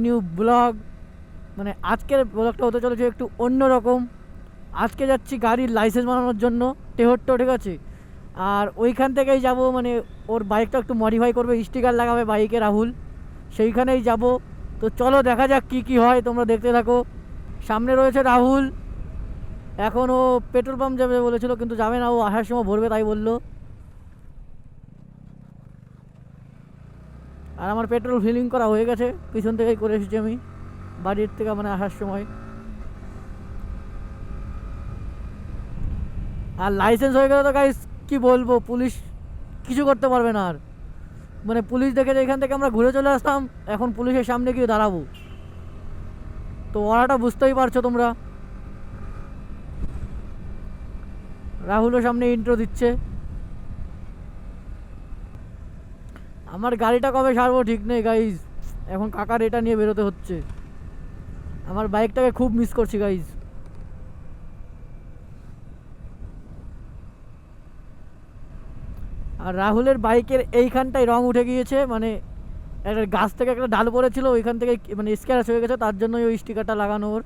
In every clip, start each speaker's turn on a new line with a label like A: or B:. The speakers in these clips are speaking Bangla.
A: নিউ ব্লগ, মানে আজকের ব্লগটা হতে চলেছে একটু অন্যরকম। আজকে যাচ্ছি গাড়ির লাইসেন্স বানানোর জন্য টেহট্ট, ঠিক আছে। আর ওইখান থেকেই যাব, মানে ওর বাইকটা একটু মডিফাই করবে, স্টিকার লাগাবে বাইকে রাহুল, সেইখানেই যাব। তো চলো দেখা যাক কি কি হয়, তোমরা দেখতে থাকো। সামনে রয়েছে রাহুল, এখন ও পেট্রোল পাম্প যাবে বলেছিল কিন্তু যাবে না, ও আসার সময় ভরবে তাই বললো। আর আমার পেট্রোল ফিলিং করা হয়ে গেছে, পিছন থেকেই করে এসেছি আমি বাড়ির থেকে, মানে আসার সময়। আর লাইসেন্স হয়ে গেলে তো গাইস কি বলবো, পুলিশ কিছু করতে পারবে না আর। মানে পুলিশ দেখে যে এখান থেকে আমরা ঘুরে চলে আসতাম, এখন পুলিশের সামনে গিয়ে দাঁড়াবো, তো ওরাটা বুঝতেই পারছো তোমরা। রাহুলও সামনে ইন্ট্রো দিচ্ছে। আমার গাড়িটা কবে সারবো ঠিক নেই গাইজ, এখন কাকার এটা নিয়ে বেরোতে হচ্ছে। আমার বাইকটাকে খুব মিস করছি গাইজ। আর রাহুলের বাইকের এইখানটায় রং উঠে গিয়েছে, মানে একটা গাছ থেকে একটা ডাল পড়েছিল ওইখান থেকে, মানে স্ক্র্যাচ হয়ে গেছে, তার জন্য ওই স্টিকারটা লাগানো ওর।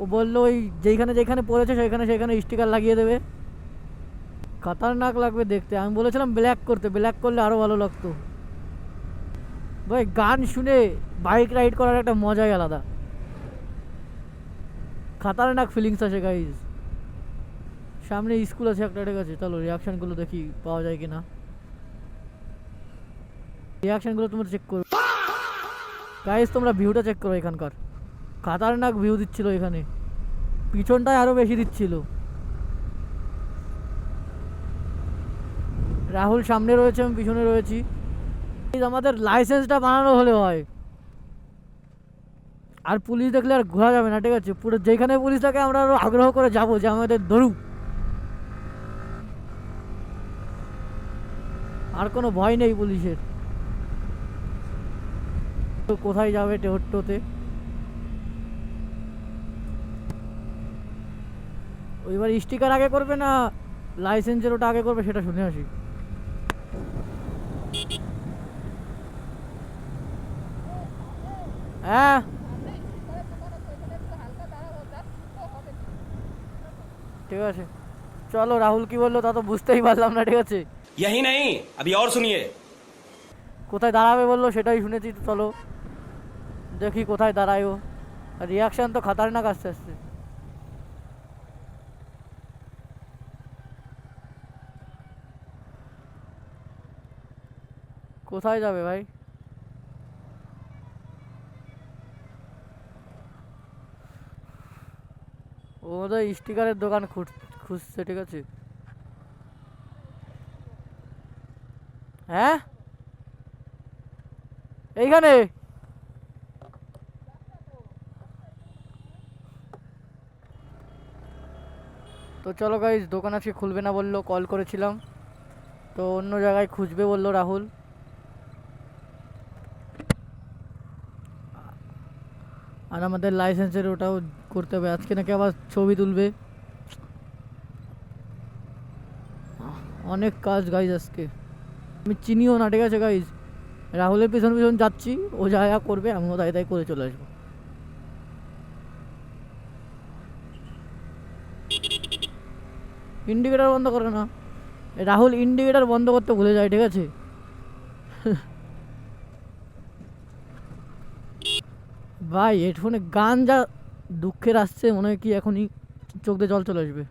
A: ও বললো ওই যেখানে যেখানে পড়েছে সেখানে সেখানে স্টিকার লাগিয়ে দেবে। খতরনাক লাগবে দেখতে, আমি বলেছিলাম ব্ল্যাক করতে, ব্ল্যাক করলে আরও ভালো লাগতো। ভাই গান শুনে বাইক রাইড করার একটা মজাই আলাদা, খতরনাক ফিলিংস আসে গাইজ। সামনে স্কুল আছে একটা, ঠিক আছে, চলো রিয়াকশানগুলো দেখি পাওয়া যায় কিনা। রিয়াকশানগুলো তোমরা চেক করো গাইজ, তোমরা ভিউটা চেক করো এখানকার, খতরনাক ভিউ দিচ্ছিল এখানে, পিছনটায় আরও বেশি দিচ্ছিল। রাহুল সামনে রয়েছে, আমি পিছনে রয়েছি। আমাদের লাইসেন্সটা বানানো হলে হয়, আর পুলিশ দেখলে আর ঘোরা যাবে না, ঠিক আছে। পুরো যেখানে পুলিশ থাকে আমরা আরো আগ্রহ করে যাবো যে আমাদের ধরুক, আর কোনো ভয় নেই পুলিশের। তো কোথায় যাবে টেহট্টতে, ওইবার স্টিকার আগে করবে না লাইসেন্সের ওটা আগে করবে সেটা শুনে আসি। হ্যাঁ ঠিক আছে, চলো। রাহুল কি বললো তা তো বুঝতেই পারলাম না, ঠিক আছে।
B: यही नहीं अभी और सुनिए।
A: কোথায় দাঁড়াবে বললো সেটাই শুনেছি, তো চলো দেখি কোথায় দাঁড়ায় ও। রিয়াকশান তো খতরনাক আস্তে আস্তে। কোথায় যাবে ভাই, ও তো স্টিকারের দোকান খুঁজছে, ঠিক আছে। হ্যাঁ এইখানে, তো চলো গাইজ, দোকান আজকে খুলবে না বললো, কল করেছিলাম তো অন্য জায়গায় খুঁজবে বললো রাহুল। আর আমাদের লাইসেন্সের ওটাও করতে হবে, আজকে নাকি আবার ছবি তুলবে, অনেক কাজ গাইজ আজকে। আমি চিনিও না, ঠিক আছে গাইজ, রাহুলের পিছন পিছন যাচ্ছি, ও যা যা করবে আমিও তাই তাই করে চলে আসবো। ইন্ডিকেটার বন্ধ করে না রাহুল, ইন্ডিকেটার বন্ধ করতে ভুলে যায়, ঠিক আছে। ভাই হেডফোনে গান যা দুঃখের আসছে, মনে হয় কি এখনই চোখ দিয়ে জল চলে আসবে।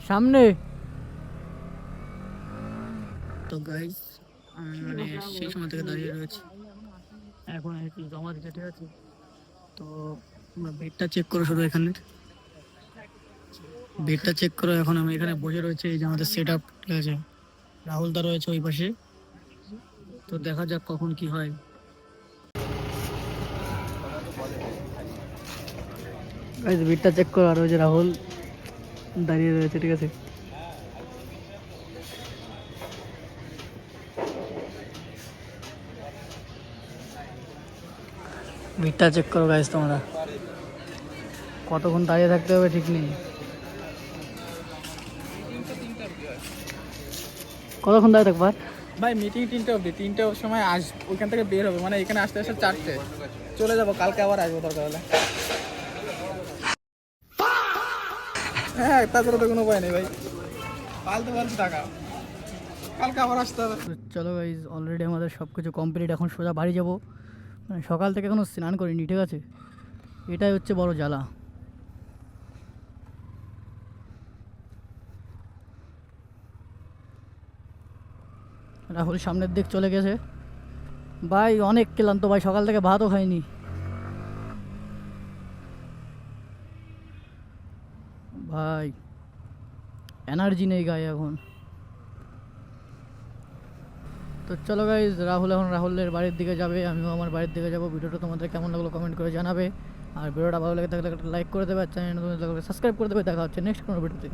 A: সামনে তো গাইস, মানে সেই সময় থেকে দাঁড়িয়ে রয়েছে, এখন আর কি জমা দিতে, ঠিক আছে। তো বেডটা চেক করো শুধু, এখানে বেডটা চেক করো। এখন আমি এখানে বসে রয়েছে, এই যে আমাদের সেট আপ, ঠিক আছে। রাহুল দা রয়েছে ওই পাশে, তো দেখা যাক কখন কি হয়। গাইস বেডটা চেক করো, আর ওই যে রাহুল দাঁড়িয়ে রয়েছে, ঠিক আছে। ভিড়টা চেক করো গাইস, তোমরা কতক্ষণ দাঁড়িয়ে থাকতে হবে ঠিক নেই। কতক্ষণ দাঁড়িয়ে থাকবার?
C: ভাই মিটিং 3টে অবধি, 3টের সময় ওইখান থেকে বের হবে, মানে এখানে আসতে আসতে 4টে, চলে যাবো, কালকে আবার আসবো দরকার হলে। হ্যাঁ, তাছাড়া তো কোনো উপায় নেই ভাই, ফালতু ফালতু টাকা, কালকে আবার আসতে হবে।
A: তো চলো গাইজ, অলরেডি আমাদের সব কিছু কমপ্লিট, এখন সোজা বাড়ি যাব। মানে সকাল থেকে কোনো স্নান করিনি, ঠিক আছে, এটাই হচ্ছে বড় জ্বালা। রাহুল সামনের দিক চলে গেছে। ভাই অনেক ক্লান্ত ভাই, সকাল থেকে ভাতও খাইনি ভাই, এনার্জি নেই গায়ে এখন। তো চলো গাইজ, রাহুল এখন রাহুলের বাড়ির দিকে যাবে, আমিও আমার বাড়ির দিকে যাবো। ভিডিওটা তোমাদের কেমন লাগলো কমেন্ট করে জানাবে, আর ভিডিওটা ভালো লাগে থাকলে একটা লাইক করে দেবে, আর চ্যানেল সাবস্ক্রাইব করে দেবে। দেখা হচ্ছে নেক্সট কোনো ভিডিওতে।